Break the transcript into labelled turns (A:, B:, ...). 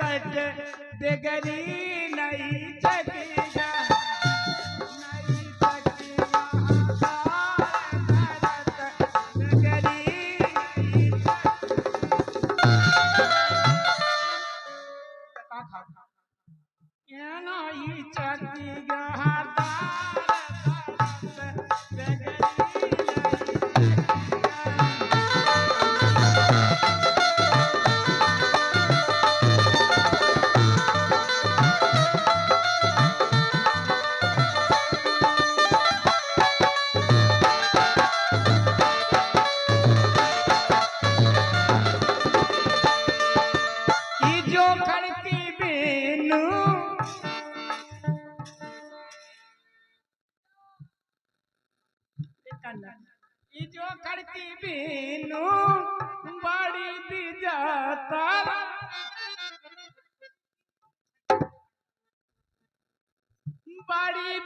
A: कट beggary नहीं चकिया नहीं चकिया beggary नहीं चकिया जो करती बीनू बड़ी दी जाता बड़ी